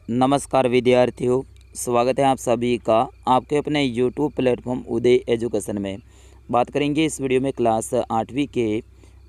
नमस्कार विद्यार्थियों, स्वागत है आप सभी का आपके अपने YouTube प्लेटफॉर्म उदय एजुकेशन में। बात करेंगे इस वीडियो में क्लास 8वीं के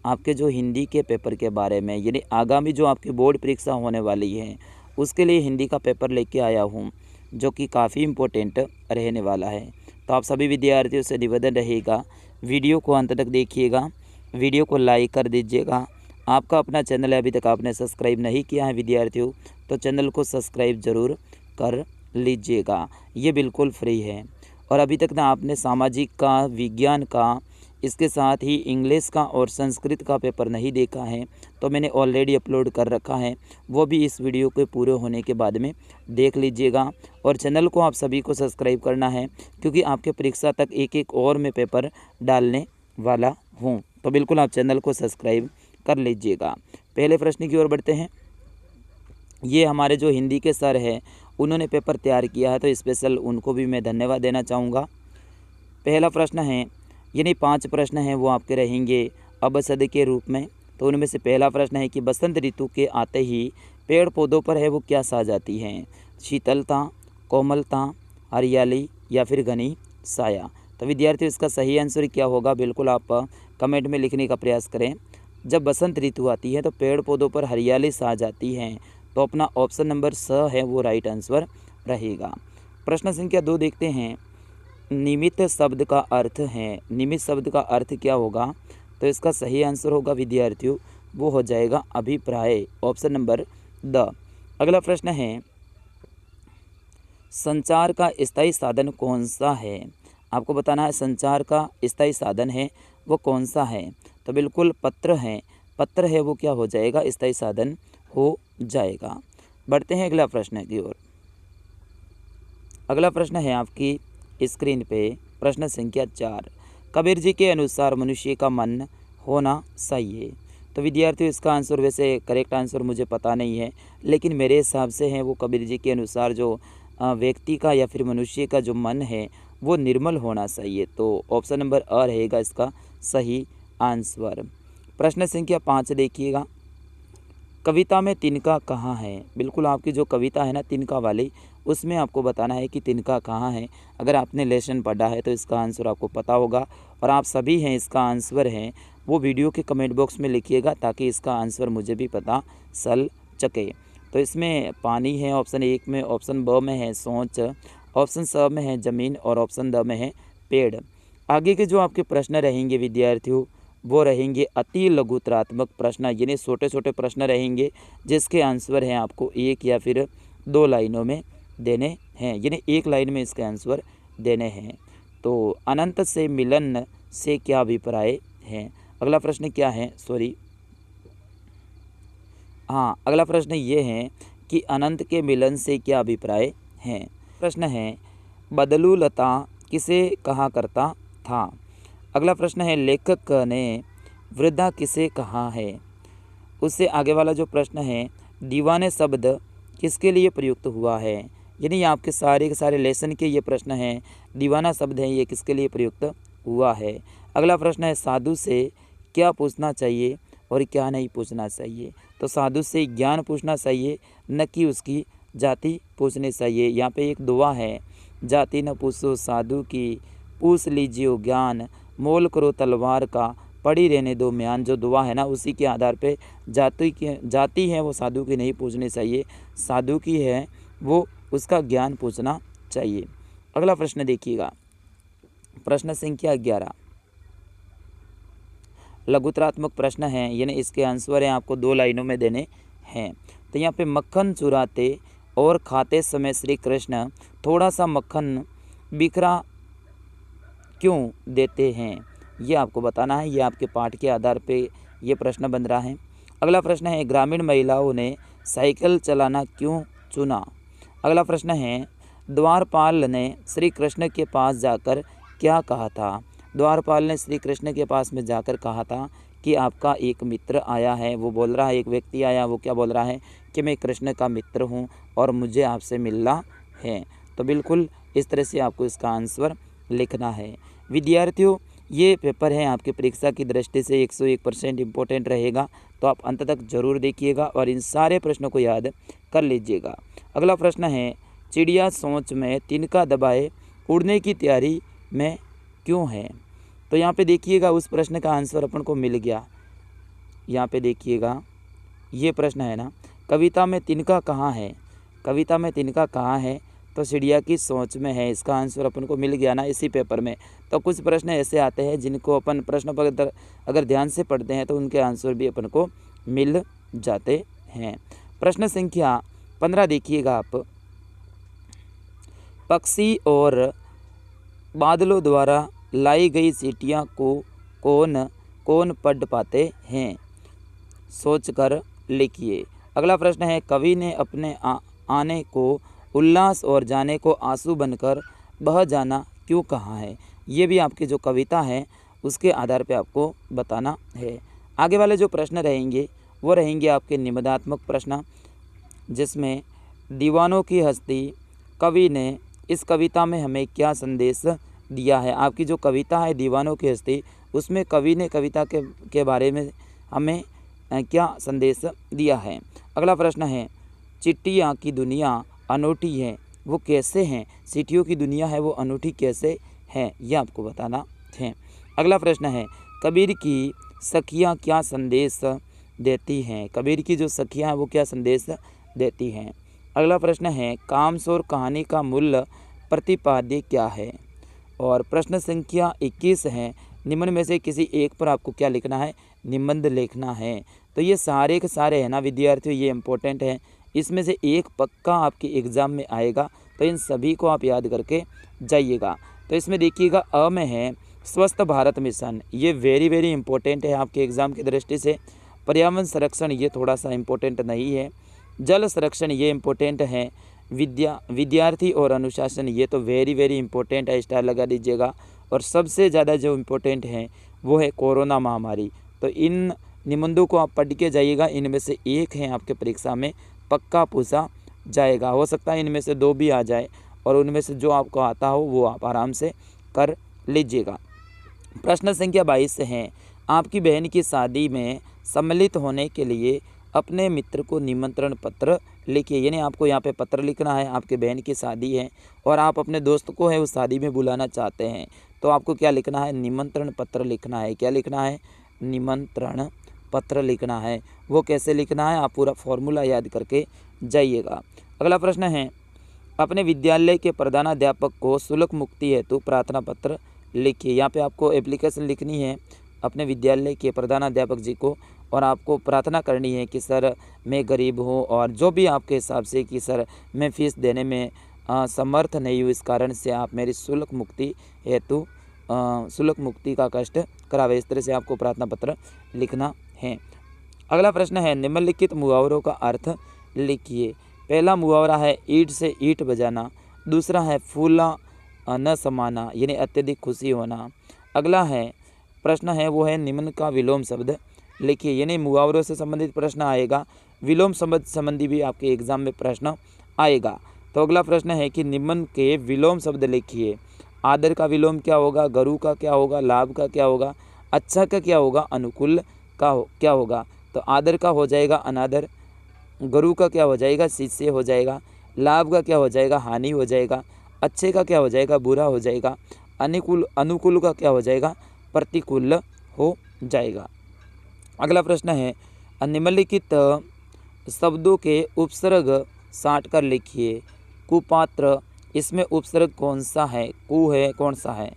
आपके जो हिंदी के पेपर के बारे में, यानी आगामी जो आपकी बोर्ड परीक्षा होने वाली है उसके लिए हिंदी का पेपर लेके आया हूँ, जो कि काफ़ी इम्पोर्टेंट रहने वाला है। तो आप सभी विद्यार्थियों से निवेदन रहेगा, वीडियो को अंत तक देखिएगा, वीडियो को लाइक कर दीजिएगा। आपका अपना चैनल है, अभी तक आपने सब्सक्राइब नहीं किया है विद्यार्थियों, तो चैनल को सब्सक्राइब ज़रूर कर लीजिएगा, ये बिल्कुल फ्री है। और अभी तक ना आपने सामाजिक का, विज्ञान का, इसके साथ ही इंग्लिश का और संस्कृत का पेपर नहीं देखा है तो मैंने ऑलरेडी अपलोड कर रखा है, वो भी इस वीडियो के पूरे होने के बाद में देख लीजिएगा। और चैनल को आप सभी को सब्सक्राइब करना है, क्योंकि आपके परीक्षा तक एक एक और मैं पेपर डालने वाला हूँ, तो बिल्कुल आप चैनल को सब्सक्राइब कर लीजिएगा। पहले प्रश्न की ओर बढ़ते हैं। ये हमारे जो हिंदी के सर हैं उन्होंने पेपर तैयार किया है, तो स्पेशल उनको भी मैं धन्यवाद देना चाहूँगा। पहला प्रश्न है, यानी 5 प्रश्न हैं वो आपके रहेंगे अबसद के रूप में। तो उनमें से पहला प्रश्न है कि बसंत ऋतु के आते ही पेड़ पौधों पर है वो क्या छा जाती हैं? शीतलता, कोमलता, हरियाली या फिर घनी साया। तो विद्यार्थियों इसका सही आंसर क्या होगा, बिल्कुल आप कमेंट में लिखने का प्रयास करें। जब बसंत ऋतु आती है तो पेड़ पौधों पर हरियाली छा जाती है, तो अपना ऑप्शन नंबर स है वो राइट आंसर रहेगा। प्रश्न संख्या 2 देखते हैं। निमित्त शब्द का अर्थ है, निमित्त शब्द का अर्थ क्या होगा? तो इसका सही आंसर होगा विद्यार्थियों वो हो जाएगा अभिप्राय, ऑप्शन नंबर द। अगला प्रश्न है, संचार का स्थायी साधन कौन सा है? आपको बताना है संचार का स्थायी साधन है वो कौन सा है? तो बिल्कुल पत्र है, पत्र है वो क्या हो जाएगा, स्थायी साधन हो जाएगा। बढ़ते हैं अगला प्रश्न की ओर। अगला प्रश्न है आपकी स्क्रीन पे प्रश्न संख्या 4। कबीर जी के अनुसार मनुष्य का मन होना चाहिए। तो विद्यार्थियों इसका आंसर, वैसे करेक्ट आंसर मुझे पता नहीं है, लेकिन मेरे हिसाब से है वो कबीर जी के अनुसार जो व्यक्ति का या फिर मनुष्य का जो मन है वो निर्मल होना चाहिए। तो ऑप्शन नंबर अ रहेगा इसका सही आंसर। प्रश्न संख्या 5 देखिएगा। कविता में तिनका कहाँ है? बिल्कुल आपकी जो कविता है ना तिनका वाली, उसमें आपको बताना है कि तिनका कहाँ है। अगर आपने लेसन पढ़ा है तो इसका आंसर आपको पता होगा, और आप सभी हैं इसका आंसर है वो वीडियो के कमेंट बॉक्स में लिखिएगा, ताकि इसका आंसर मुझे भी पता चल सके। तो इसमें पानी है ऑप्शन 1 में, ऑप्शन ब में है सोच, ऑप्शन स में है ज़मीन और ऑप्शन द में है पेड़। आगे के जो आपके प्रश्न रहेंगे विद्यार्थियों वो रहेंगे अति लघुतरात्मक प्रश्न, यानी छोटे छोटे प्रश्न रहेंगे जिसके आंसर हैं आपको 1 या फिर 2 लाइनों में देने हैं, यानी 1 लाइन में इसके आंसर देने हैं। तो अनंत से मिलन से क्या अभिप्राय है? अगला प्रश्न क्या है, अगला प्रश्न ये है कि अनंत के मिलन से क्या अभिप्राय है। प्रश्न है, बदलू लता किसे कहा करता था? अगला प्रश्न है, लेखक ने वृद्धा किसे कहा है? उससे आगे वाला जो प्रश्न है, दीवाने शब्द किसके लिए प्रयुक्त हुआ है? यानी आपके सारे के सारे लेसन के ये प्रश्न हैं, दीवाना शब्द है ये किसके लिए प्रयुक्त हुआ है? अगला प्रश्न है, साधु से क्या पूछना चाहिए और क्या नहीं पूछना चाहिए? तो साधु से ज्ञान पूछना चाहिए, न कि उसकी जाति पूछनी चाहिए। यहाँ पे एक दुआ है, जाति न पूछो साधु की, पूछ लीजिए ज्ञान, मोल करो तलवार का, पड़ी रहने दो म्यान। जो दुआ है ना उसी के आधार पे जाति है वो साधु की नहीं पूछनी चाहिए, साधु की है वो उसका ज्ञान पूछना चाहिए। अगला प्रश्न देखिएगा, प्रश्न संख्या 11 लघुतरात्मक प्रश्न है, यानी इसके आंसर हैं आपको 2 लाइनों में देने हैं। तो यहाँ पे मक्खन चुराते और खाते समय श्री कृष्ण थोड़ा सा मक्खन बिखरा क्यों देते हैं? ये आपको बताना है, ये आपके पाठ के आधार पे ये प्रश्न बन रहा है। अगला प्रश्न है, ग्रामीण महिलाओं ने साइकिल चलाना क्यों चुना? अगला प्रश्न है, द्वारपाल ने श्री कृष्ण के पास जाकर क्या कहा था? द्वारपाल ने श्री कृष्ण के पास में जाकर कहा था कि आपका एक मित्र आया है, वो बोल रहा है, एक व्यक्ति आया, वो क्या बोल रहा है कि मैं कृष्ण का मित्र हूँ और मुझे आपसे मिलना है। तो बिल्कुल इस तरह से आपको इसका आंसर लिखना है। विद्यार्थियों ये पेपर है आपकी परीक्षा की दृष्टि से 101% इम्पोर्टेंट रहेगा, तो आप अंत तक जरूर देखिएगा और इन सारे प्रश्नों को याद कर लीजिएगा। अगला प्रश्न है, चिड़िया सोच में तिनका दबाए उड़ने की तैयारी में क्यों है? तो यहाँ पे देखिएगा उस प्रश्न का आंसर अपन को मिल गया। यहाँ पे देखिएगा ये प्रश्न है ना, कविता में तिनका कहाँ है? कविता में तिनका कहाँ है? तो चिड़िया की सोच में है। इसका आंसर अपन को मिल गया ना इसी पेपर में। तो कुछ प्रश्न ऐसे आते हैं जिनको अपन प्रश्न पर अगर ध्यान से पढ़ते हैं तो उनके आंसर भी अपन को मिल जाते हैं। प्रश्न संख्या 15 देखिएगा आप, पक्षी और बादलों द्वारा लाई गई सीटियाँ को कौन कौन पढ़ पाते हैं? सोच कर लिखिए। अगला प्रश्न है, कवि ने अपने आने को उल्लास और जाने को आंसू बनकर बह जाना क्यों कहा है? ये भी आपकी जो कविता है उसके आधार पे आपको बताना है। आगे वाले जो प्रश्न रहेंगे वो रहेंगे आपके निबंधात्मक प्रश्न, जिसमें दीवानों की हस्ती कवि ने इस कविता में हमें क्या संदेश दिया है? आपकी जो कविता है दीवानों की हस्ती, उसमें कवि ने कविता के बारे में हमें क्या संदेश दिया है? अगला प्रश्न है, चिट्ठियाँ की दुनिया अनूठी है, वो कैसे हैं? चिट्ठियों की दुनिया है वो अनूठी कैसे है, ये आपको बताना है। अगला प्रश्न है, कबीर की सखियाँ क्या संदेश देती हैं? कबीर की जो सखियाँ हैं वो क्या संदेश देती हैं? अगला प्रश्न है, कामसोर कहानी का मूल प्रतिपाद्य क्या है? और प्रश्न संख्या 21 है, निम्न में से किसी एक पर आपको क्या लिखना है? निबंध लिखना है। तो ये सारे के सारे है ना विद्यार्थियों, ये इम्पोर्टेंट है। इसमें से एक पक्का आपके एग्ज़ाम में आएगा, तो इन सभी को आप याद करके जाइएगा। तो इसमें देखिएगा अ में है स्वस्थ भारत मिशन, ये वेरी इंपॉर्टेंट है आपके एग्ज़ाम की दृष्टि से। पर्यावरण संरक्षण ये थोड़ा सा इम्पोर्टेंट नहीं है। जल संरक्षण ये इम्पोर्टेंट है। विद्यार्थी और अनुशासन ये तो वेरी इंपॉर्टेंट है, स्टार लगा दीजिएगा। और सबसे ज़्यादा जो इम्पोर्टेंट है वो है कोरोना महामारी। तो इन निबंधों को आप पढ़ के जाइएगा, इनमें से एक है आपके परीक्षा में पक्का पूछा जाएगा। हो सकता है इनमें से 2 भी आ जाए, और उनमें से जो आपको आता हो वो आप आराम से कर लीजिएगा। प्रश्न संख्या 22 है, आपकी बहन की शादी में सम्मिलित होने के लिए अपने मित्र को निमंत्रण पत्र लिखिए। यानी आपको यहाँ पे पत्र लिखना है, आपके बहन की शादी है और आप अपने दोस्त को है उस शादी में बुलाना चाहते हैं, तो आपको क्या लिखना है? निमंत्रण पत्र लिखना है। क्या लिखना है? निमंत्रण पत्र लिखना है। वो कैसे लिखना है? आप पूरा फॉर्मूला याद करके जाइएगा। अगला प्रश्न है, अपने विद्यालय के प्रधानाध्यापक को शुल्क मुक्ति हेतु प्रार्थना पत्र लिखिए। यहाँ पे आपको एप्लीकेशन लिखनी है अपने विद्यालय के प्रधानाध्यापक जी को, और आपको प्रार्थना करनी है कि सर मैं गरीब हूँ और जो भी आपके हिसाब से कि सर मैं फ़ीस देने में समर्थ नहीं हूँ, इस कारण से आप मेरी शुल्क मुक्ति हेतु शुल्क मुक्ति का कष्ट करावे। इस तरह से आपको प्रार्थना पत्र लिखना है। अगला प्रश्न है, निम्नलिखित मुहावरों का अर्थ लिखिए। पहला मुहावरा है ईंट से ईंट बजाना। दूसरा है फूला न समाना, यानी अत्यधिक खुशी होना। अगला है प्रश्न है वो है निम्न का विलोम शब्द लिखिए, यानी मुहावरों से संबंधित प्रश्न आएगा। विलोम शब्द संबंधी भी आपके एग्जाम में प्रश्न आएगा। तो अगला प्रश्न है कि निम्न के विलोम शब्द लिखिए। आदर का विलोम क्या होगा? गुरु का क्या होगा? लाभ का क्या होगा? अच्छा का क्या होगा? अनुकूल का क्या होगा? तो आदर का हो जाएगा अनादर, गुरु का क्या हो जाएगा? शिष्य हो जाएगा, लाभ का क्या हो जाएगा? हानि हो जाएगा, अच्छे का क्या हो जाएगा? बुरा हो जाएगा, अनुकूल का क्या हो जाएगा? प्रतिकूल हो जाएगा। अगला प्रश्न है, निम्नलिखित शब्दों के उपसर्ग साट कर लिखिए। कुपात्र, इसमें उपसर्ग कौन सा है? कु है, कौन सा है?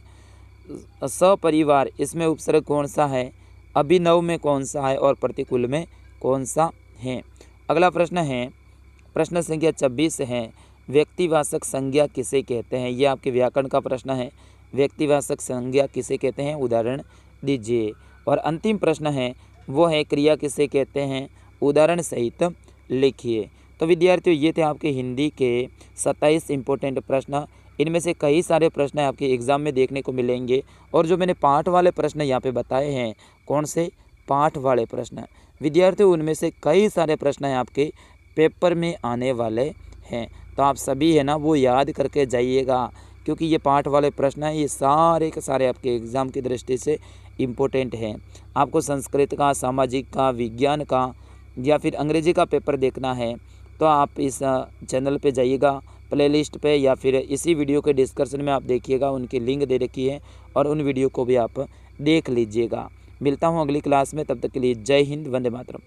सपरिवार, इसमें उपसर्ग कौन सा है? अभिनव में कौन सा है? और प्रतिकूल में कौन सा है? अगला प्रश्न है, प्रश्न संख्या 26 है, व्यक्तिवाचक संज्ञा किसे कहते हैं? यह आपके व्याकरण का प्रश्न है। व्यक्तिवाचक संज्ञा किसे कहते हैं? उदाहरण दीजिए। और अंतिम प्रश्न है वो है क्रिया किसे कहते हैं? उदाहरण सहित लिखिए। तो विद्यार्थियों ये थे आपके हिंदी के 27 इम्पोर्टेंट प्रश्न। इनमें से कई सारे प्रश्न आपके एग्ज़ाम में देखने को मिलेंगे, और जो मैंने पाठ वाले प्रश्न यहाँ पे बताए हैं, कौन से पाठ वाले प्रश्न विद्यार्थियों, उनमें से कई सारे प्रश्न हैं आपके पेपर में आने वाले हैं। तो आप सभी है ना वो याद करके जाइएगा क्योंकि ये पाठ वाले प्रश्न हैं, ये सारे के सारे आपके एग्ज़ाम की दृष्टि से इम्पोर्टेंट हैं। आपको संस्कृत का, सामाजिक का, विज्ञान का या फिर अंग्रेजी का पेपर देखना है तो आप इस चैनल पे जाइएगा, प्लेलिस्ट पे, या फिर इसी वीडियो के डिस्क्रिप्शन में आप देखिएगा, उनकी लिंक दे रखी है और उन वीडियो को भी आप देख लीजिएगा। मिलता हूँ अगली क्लास में, तब तक के लिए जय हिंद, वंदे मातरम।